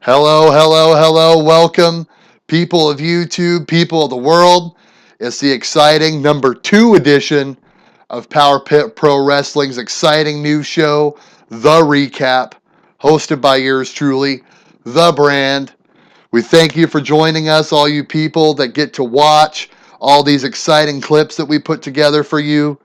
Hello, hello, hello. Welcome, people of YouTube, people of the world. It's the exciting number 2 edition of Power Pit Pro Wrestling's exciting new show, The Recap, hosted by yours truly, The Brand. We thank you for joining us, all you people that get to watch all these exciting clips that we put together for you.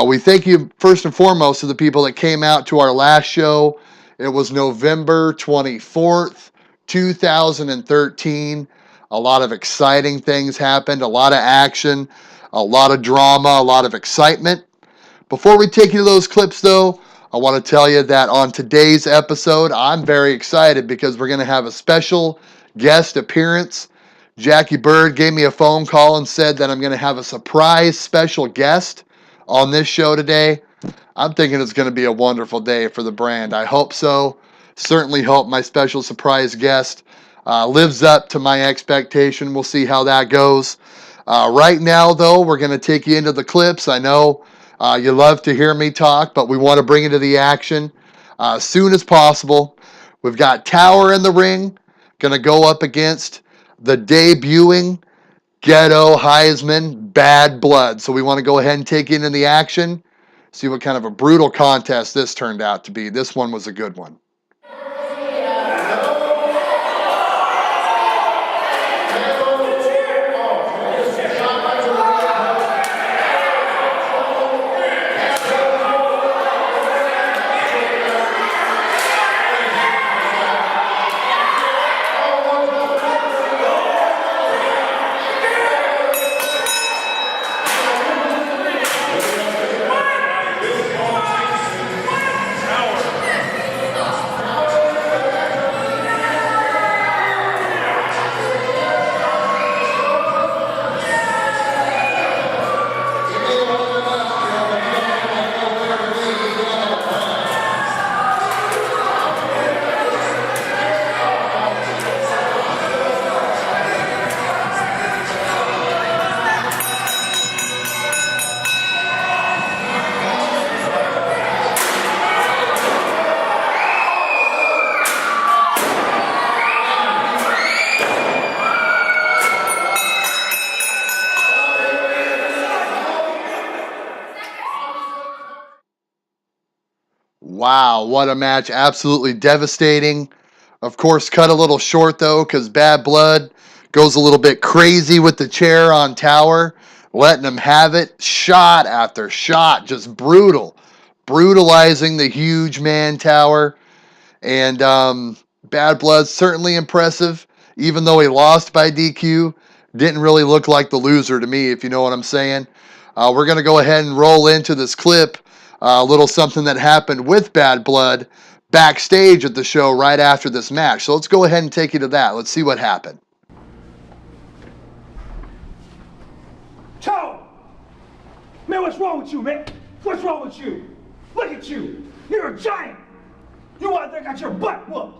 We thank you first and foremost to the people that came out to our last show. It was November 24th, 2013. A lot of exciting things happened, a lot of action, a lot of drama, a lot of excitement. Before we take you to those clips, though, I want to tell you that on today's episode, I'm very excited because we're going to have a special guest appearance. Jackie Bird gave me a phone call and said that I'm going to have a surprise special guest on this show today. I'm thinking it's going to be a wonderful day for the brand. I hope so. Certainly hope my special surprise guest lives up to my expectation. We'll see how that goes. Right now, though, we're going to take you into the clips. I know you love to hear me talk, but we want to bring you to the action as soon as possible. We've got Tower in the ring, going to go up against the debuting Ghetto Heisman Bad Blood. So we want to go ahead and take you into the action, see what kind of a brutal contest this turned out to be. This one was a good one. Wow, what a match. Absolutely devastating. Of course, cut a little short, though, because Bad Blood goes a little bit crazy with the chair on Tower, letting him have it. Shot after shot, just brutal. Brutalizing the huge man Tower. And Bad Blood, certainly impressive, even though he lost by DQ. Didn't really look like the loser to me, if you know what I'm saying. We're going to go ahead and roll into this clip. A little something that happened with Bad Blood backstage at the show right after this match. So let's go ahead and take you to that. Let's see what happened. Toe! Man, what's wrong with you, man? What's wrong with you? Look at you. You're a giant. You out there got your butt whooped.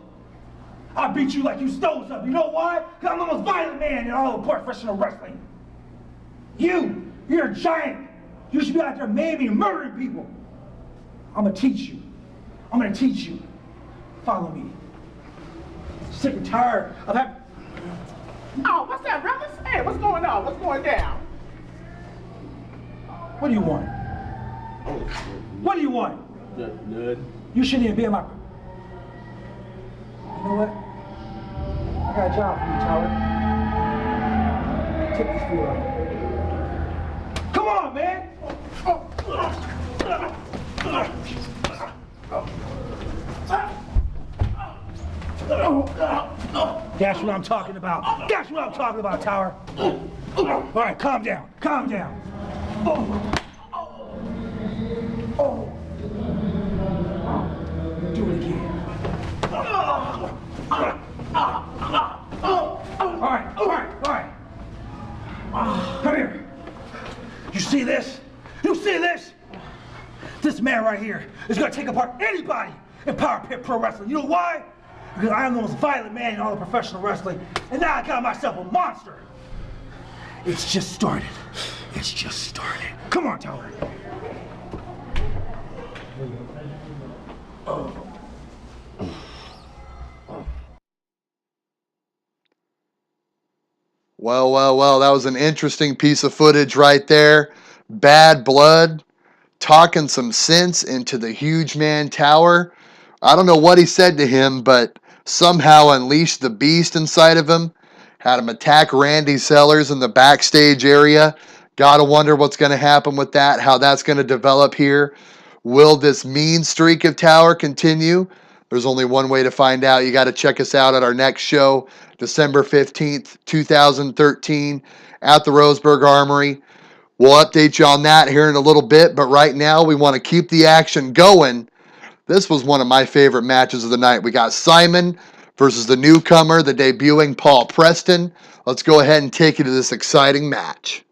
I beat you like you stole something. You know why? Because I'm the most violent man in all of professional wrestling. You're a giant. You should be out there maybe murdering people. I'm gonna teach you. I'm gonna teach you. Follow me. Sick and tired of having... Oh, what's that, brothers? Hey, what's going on? What's going down? What do you want? What do you want? None. You shouldn't even be in my... You know what? I got a job for you, Tower. Take this food out. Come on, man! That's what I'm talking about. That's what I'm talking about, Tower. All right, calm down. Calm down. Do it again. All right. Come here. You see this? You see this? This man right here is gonna take apart anybody in Power Pit Pro Wrestling. You know why? Because I am the most violent man in all of professional wrestling, and now I got myself a monster. It's just started. It's just started. Come on, Tower. Well, that was an interesting piece of footage right there. Bad Blood talking some sense into the huge man tower. I don't know what he said to him, but somehow unleashed the beast inside of him. Had him attack Randy Sellers in the backstage area. Gotta wonder what's going to happen with that, how that's going to develop here. Will this mean streak of Tower continue? There's only one way to find out. You got to check us out at our next show, December 15th, 2013, at the Roseburg Armory. We'll update you on that here in a little bit, but right now we want to keep the action going. This was one of my favorite matches of the night. We got Simon versus the newcomer, the debuting Paul Preston. Let's go ahead and take you to this exciting match.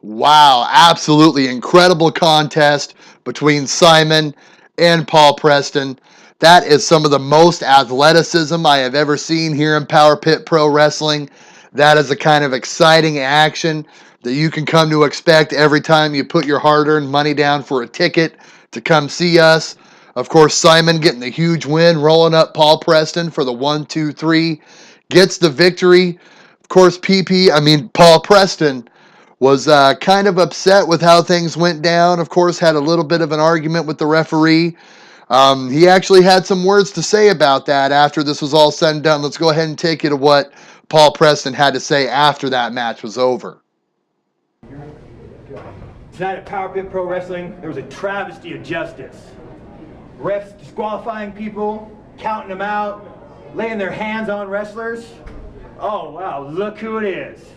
Wow, absolutely incredible contest between Simon and Paul Preston. That is some of the most athleticism I have ever seen here in Power Pit Pro Wrestling. That is the kind of exciting action that you can come to expect every time you put your hard-earned money down for a ticket to come see us. Of course, Simon getting the huge win, rolling up Paul Preston for the 1-2-3, gets the victory. Of course, Paul Preston was kind of upset with how things went down. Of course, had a little bit of an argument with the referee. He actually had some words to say about that after this was all said and done. Let's go ahead and take you to what Paul Preston had to say after that match was over. Tonight at Power Pit Pro Wrestling, there was a travesty of justice. Refs disqualifying people, counting them out, laying their hands on wrestlers. Oh, wow, look who it is.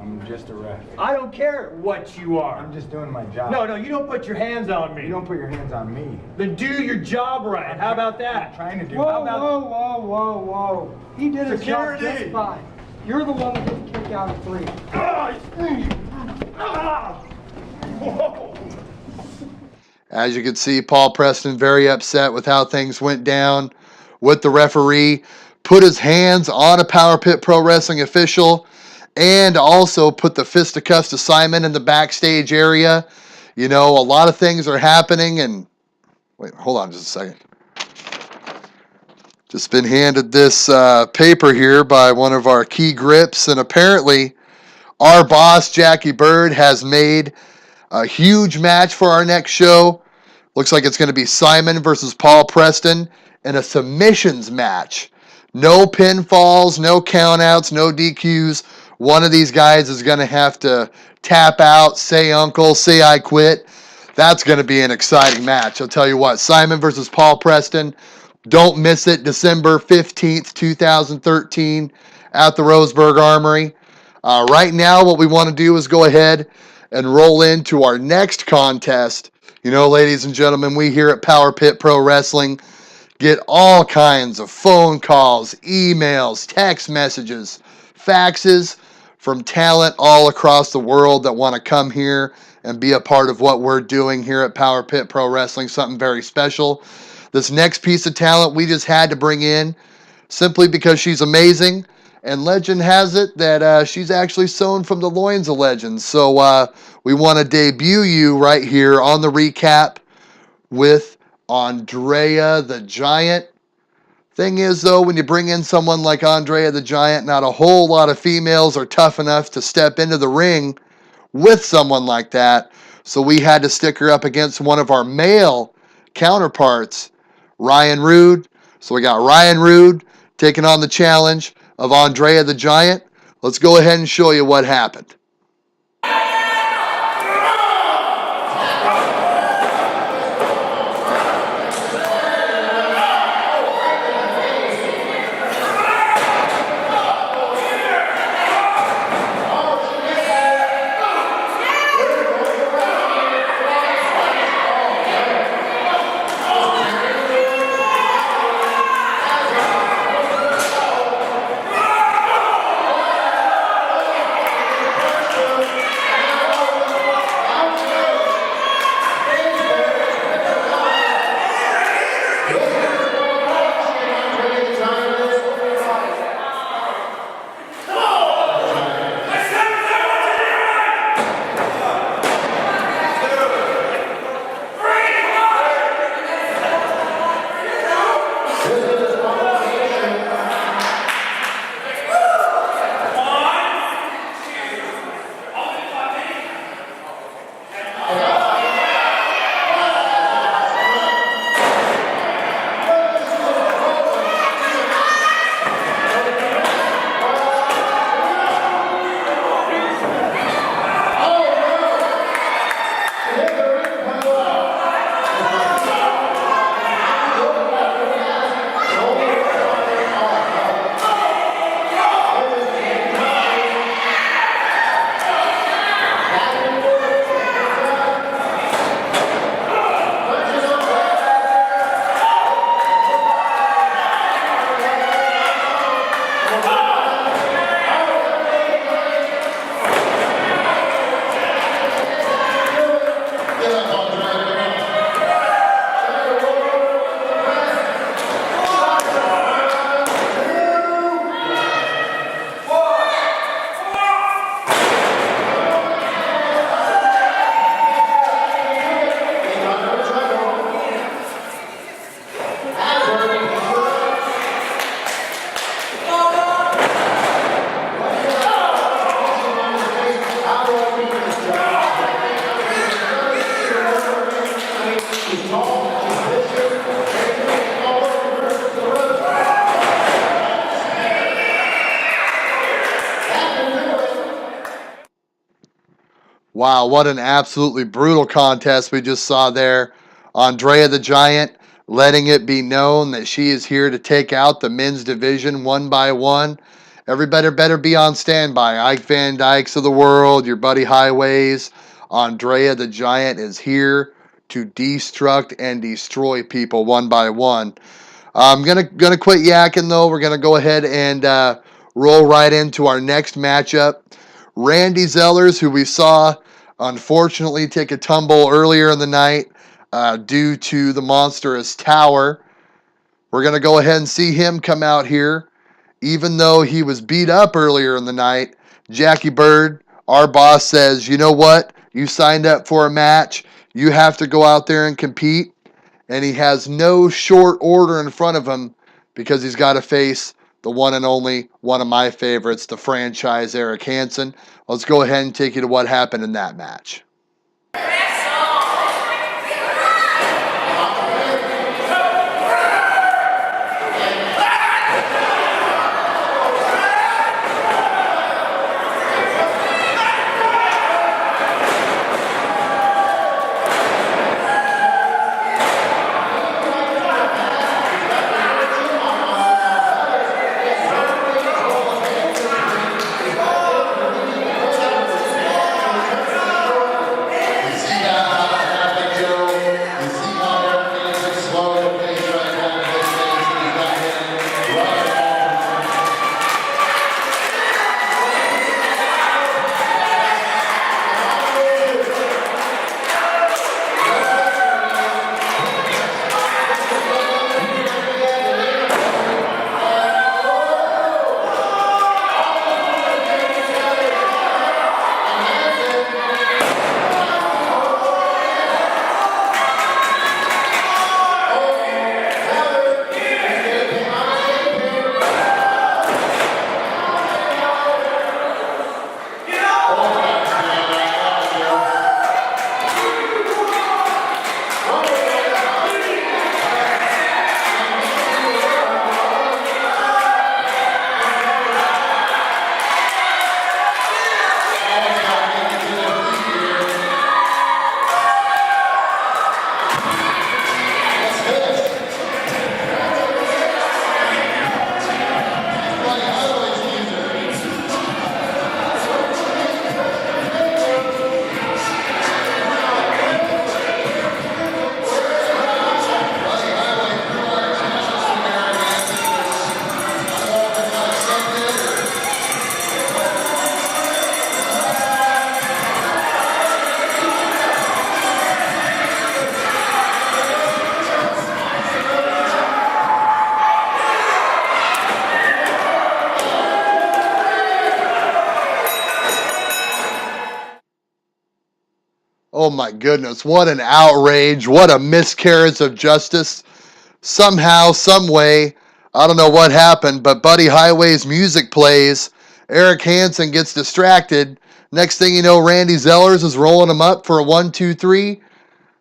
I'm just a ref. I don't care what you are. I'm just doing my job. No, you don't put your hands on me. You don't put your hands on me. Then do your job right. How about that? I'm trying to do. Whoa. He did his job just fine. You're the one that gets kicked out of 3. Whoa. As you can see, Paul Preston very upset with how things went down with the referee. Put his hands on a Power Pit Pro Wrestling official. And also put the fisticuffs to Simon in the backstage area. You know, a lot of things are happening. And wait, hold on just a second. Just been handed this paper here by one of our key grips. And apparently our boss, Jackie Bird, has made a huge match for our next show. Looks like it's going to be Simon versus Paul Preston in a submissions match. No pinfalls, no countouts, no DQs. One of these guys is going to have to tap out, say uncle, say I quit. That's going to be an exciting match. I'll tell you what, Simon versus Paul Preston. Don't miss it, December 15th, 2013 at the Roseburg Armory. Right now, what we want to do is go ahead and roll into our next contest. You know, ladies and gentlemen, we here at Power Pit Pro Wrestling get all kinds of phone calls, emails, text messages, faxes from talent all across the world that want to come here and be a part of what we're doing here at Power Pit Pro Wrestling, something very special. This next piece of talent we just had to bring in simply because she's amazing, and legend has it that she's actually sewn from the loins of legends. So we want to debut you right here on the recap with Andrea the Giant. Thing is, though, when you bring in someone like Andrea the Giant, not a whole lot of females are tough enough to step into the ring with someone like that. So we had to stick her up against one of our male counterparts, Ryan Rude. So we got Ryan Rude taking on the challenge of Andrea the Giant. Let's go ahead and show you what happened. Wow, what an absolutely brutal contest we just saw there. Andrea the Giant letting it be known that she is here to take out the men's division one by one. Everybody better be on standby. Ike Van Dykes of the world, your buddy Highways. Andrea the Giant is here to destruct and destroy people one by one. I'm gonna quit yakking though. We're gonna go ahead and roll right into our next matchup. Randy Zellers, who we saw unfortunately take a tumble earlier in the night due to the monstrous tower. We're gonna go ahead and see him come out here, even though he was beat up earlier in the night. Jackie Bird, our boss, says, you know what? You signed up for a match. You have to go out there and compete. And he has no short order in front of him because he's got to face the one and only one of my favorites, the franchise Eric Hansen. Let's go ahead and take you to what happened in that match. Oh my goodness, what an outrage, what a miscarriage of justice. Somehow, some way, I don't know what happened, but Buddy Highway's music plays. Eric Hansen gets distracted. Next thing you know, Randy Zellers is rolling him up for a 1-2-3.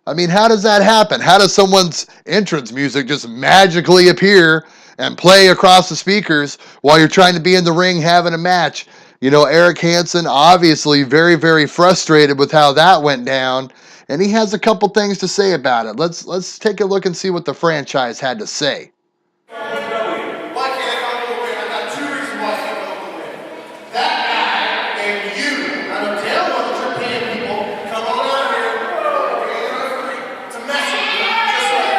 I mean, how does that happen? How does someone's entrance music just magically appear and play across the speakers while you're trying to be in the ring having a match? You know, Eric Hansen obviously very, very frustrated with how that went down, and he has a couple things to say about it. Let's take a look and see what the franchise had to say. Why can't I come over here? I got 2 reasons why I can't come over here. That guy and you, I don't tell what you're paying people, come on out here, to mess with me. Just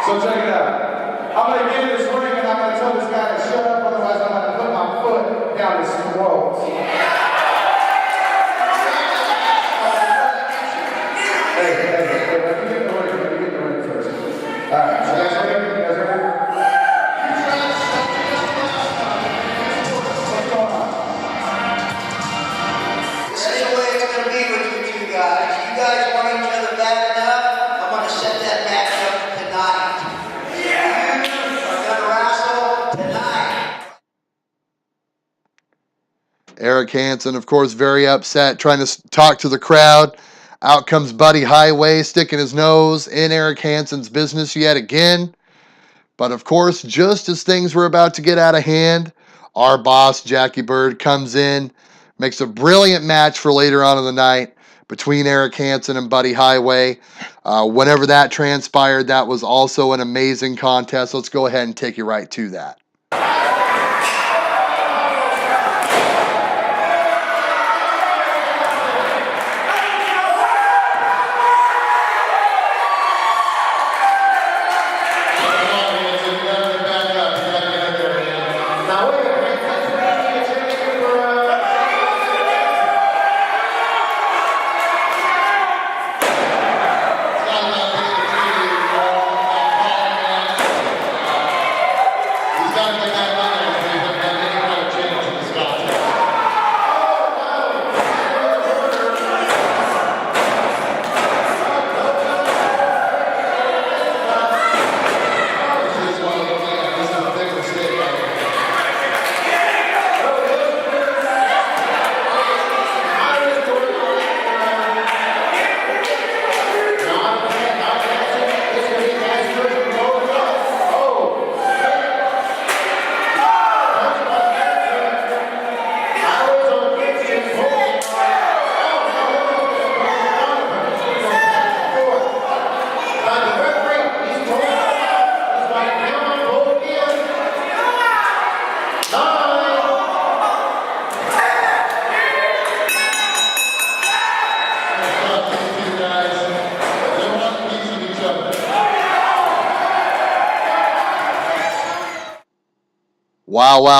So check it out. I'm going to get in this ring and I'm going to tell this guy to shut up, otherwise I'm going to put my foot down his throat. Hey, let me get the ring first. Alright, so you guys ready? What's going on? this is the way it's going to be with you two guys. You guys want each other bad enough? I'm going to set that match up tonight. We're going to wrestle tonight. Eric Hansen, of course, very upset, trying to talk to the crowd. Out comes Buddy Highway, sticking his nose in Eric Hansen's business yet again. But of course, just as things were about to get out of hand, our boss, Jackie Bird, comes in, makes a brilliant match for later on in the night between Eric Hansen and Buddy Highway. Whenever that transpired, that was also an amazing contest. Let's go ahead and take you right to that.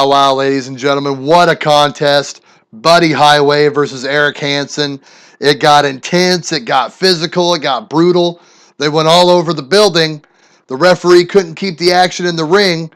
Wow, ladies and gentlemen. What a contest. Buddy Highway versus Eric Hansen. It got intense, it got physical, it got brutal. They went all over the building. The referee couldn't keep the action in the ring.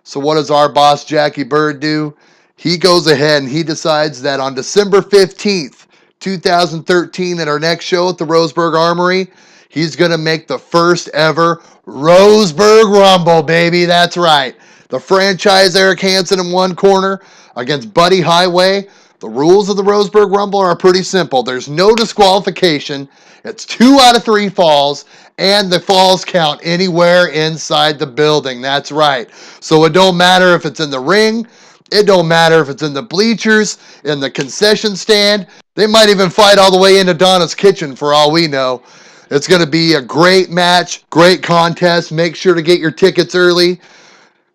So what does our boss, Jackie Bird, do? He goes ahead and he decides that on December 15th, 2013, at our next show at the Roseburg Armory, he's going to make the first ever Roseburg Rumble, baby. That's right. The franchise Eric Hansen in one corner against Buddy Highway. The rules of the Roseburg Rumble are pretty simple. There's no disqualification. It's 2 out of 3 falls, and the falls count anywhere inside the building. That's right. So it don't matter if it's in the ring. It don't matter if it's in the bleachers, in the concession stand. They might even fight all the way into Donna's kitchen for all we know. It's going to be a great match, great contest. Make sure to get your tickets early.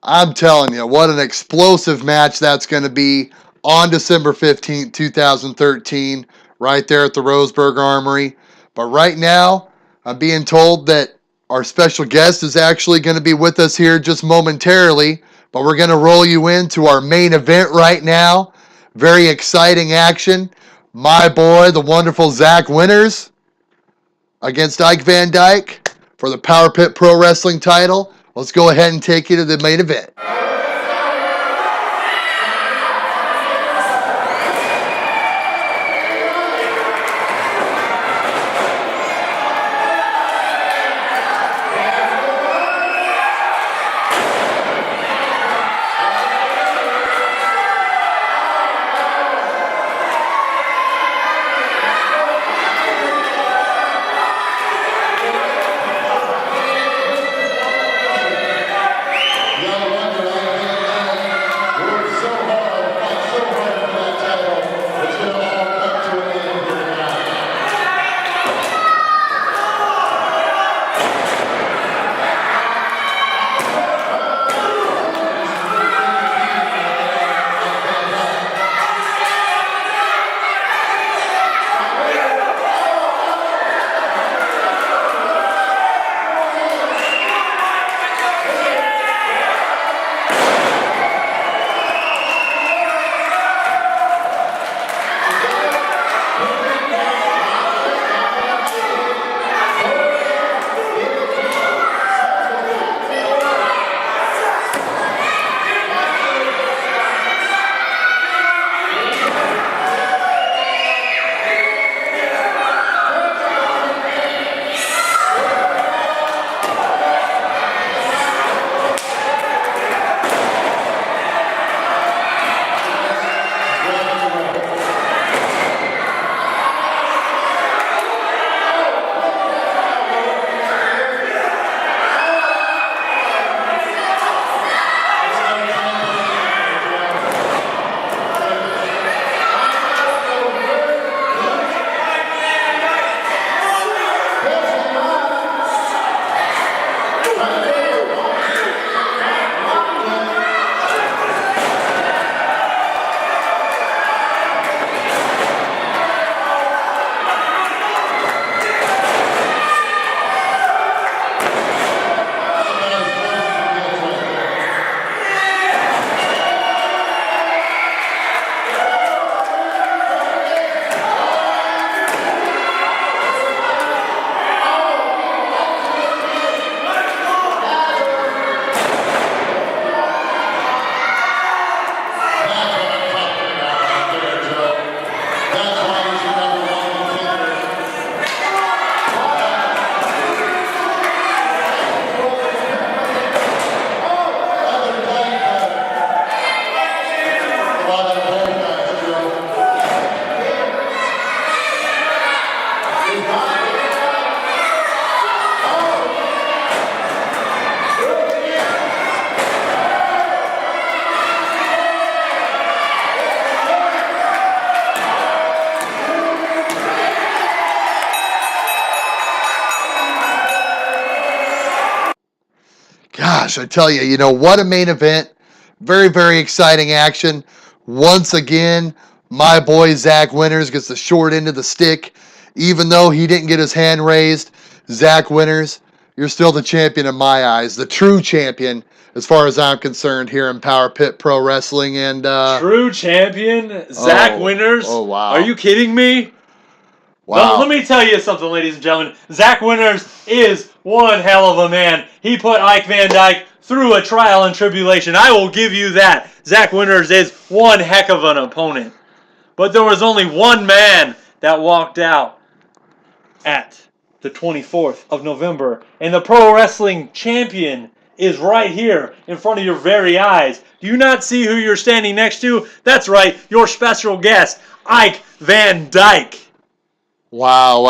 I'm telling you, what an explosive match that's going to be on December 15th, 2013, right there at the Roseburg Armory. But right now, I'm being told that our special guest is actually going to be with us here just momentarily, but we're going to roll you into our main event right now. Very exciting action. My boy, the wonderful Zack Winters, against Ike Van Dyke for the Power Pit Pro Wrestling title. Let's go ahead and take you to the main event. Gosh, I tell you, what a main event. Very, very exciting action. Once again, my boy Zack Winters gets the short end of the stick. Even though he didn't get his hand raised, Zack Winters, you're still the champion in my eyes. The true champion, as far as I'm concerned, here in Power Pit Pro Wrestling. And true champion, Zack Winters? Oh, wow. Are you kidding me? Wow. Well, let me tell you something, ladies and gentlemen. Zack Winters is one hell of a man. He put Ike Van Dyke through a trial and tribulation. I will give you that. Zack Winters is one heck of an opponent. But there was only one man that walked out at the 24th of November. And the pro wrestling champion is right here in front of your very eyes. Do you not see who you're standing next to? That's right, your special guest, Ike Van Dyke. Wow.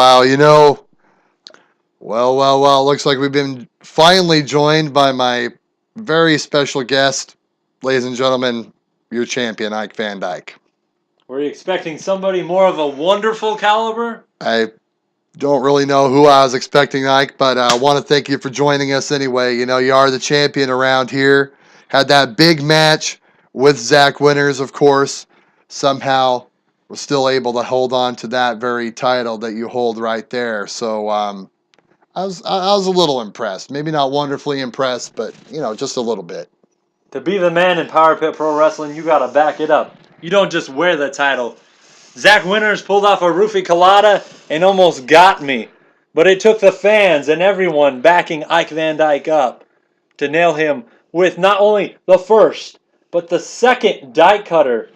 Well, looks like we've been finally joined by my very special guest, ladies and gentlemen, your champion, Ike Van Dyke. Were you expecting somebody more of a wonderful caliber? I don't really know who I was expecting, Ike, but I want to thank you for joining us anyway. You are the champion around here. had that big match with Zack Winters, of course. Somehow was still able to hold on to that very title that you hold right there. So I was a little impressed. Maybe not wonderfully impressed, but just a little bit. To be the man in Power Pit Pro Wrestling, you gotta back it up. You don't just wear the title. Zack Winters pulled off a roofie colada and almost got me. But it took the fans and everyone backing Ike Van Dyke up to nail him with not only the first, but the second Dyke cutter.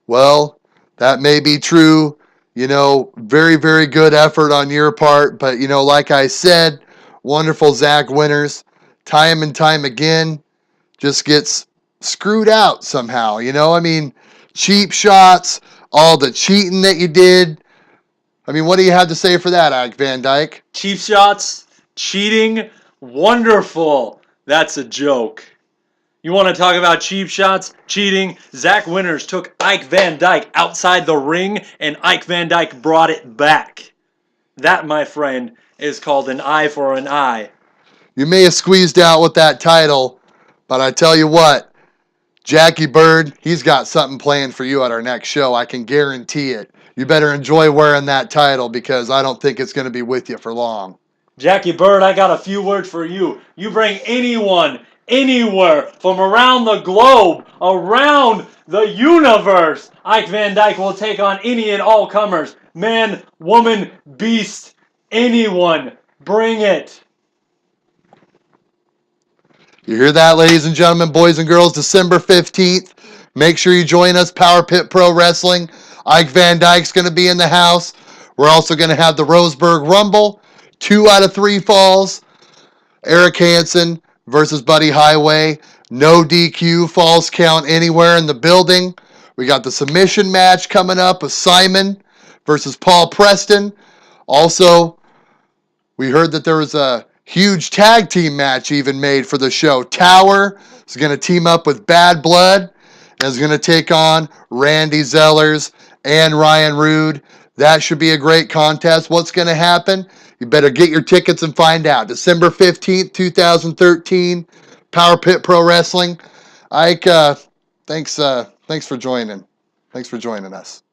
Well, that may be true. Very, very good effort on your part. But, like I said, wonderful Zack Winters, time and time again, just gets screwed out somehow. Cheap shots, all the cheating that you did. What do you have to say for that, Ike Van Dyke? Cheap shots, cheating, wonderful. That's a joke. You want to talk about cheap shots, cheating? Zack Winters took Ike Van Dyke outside the ring, and Ike Van Dyke brought it back. That, my friend, is called an eye for an eye. You may have squeezed out with that title, but I tell you what, Jackie Bird, he's got something planned for you at our next show. I can guarantee it. You better enjoy wearing that title because I don't think it's going to be with you for long. Jackie Bird, I got a few words for you. You bring anyone, anywhere, from around the globe, around the universe. Ike Van Dyke will take on any and all comers. Man, woman, beast, anyone. Bring it. You hear that, ladies and gentlemen, boys and girls? December 15th. Make sure you join us, Power Pit Pro Wrestling. Ike Van Dyke's going to be in the house. We're also going to have the Roseburg Rumble. 2 out of 3 falls. Eric Hansen versus Buddy Highway. No DQ, falls count anywhere in the building. We got the submission match coming up with Simon versus Paul Preston. Also, we heard that there was a huge tag team match even made for the show. Tower is going to team up with Bad Blood and is going to take on Randy Zellers and Ryan Rude. That should be a great contest. What's going to happen? You better get your tickets and find out. December 15th, 2013, Power Pit Pro Wrestling. Ike, thanks for joining. Thanks for joining us.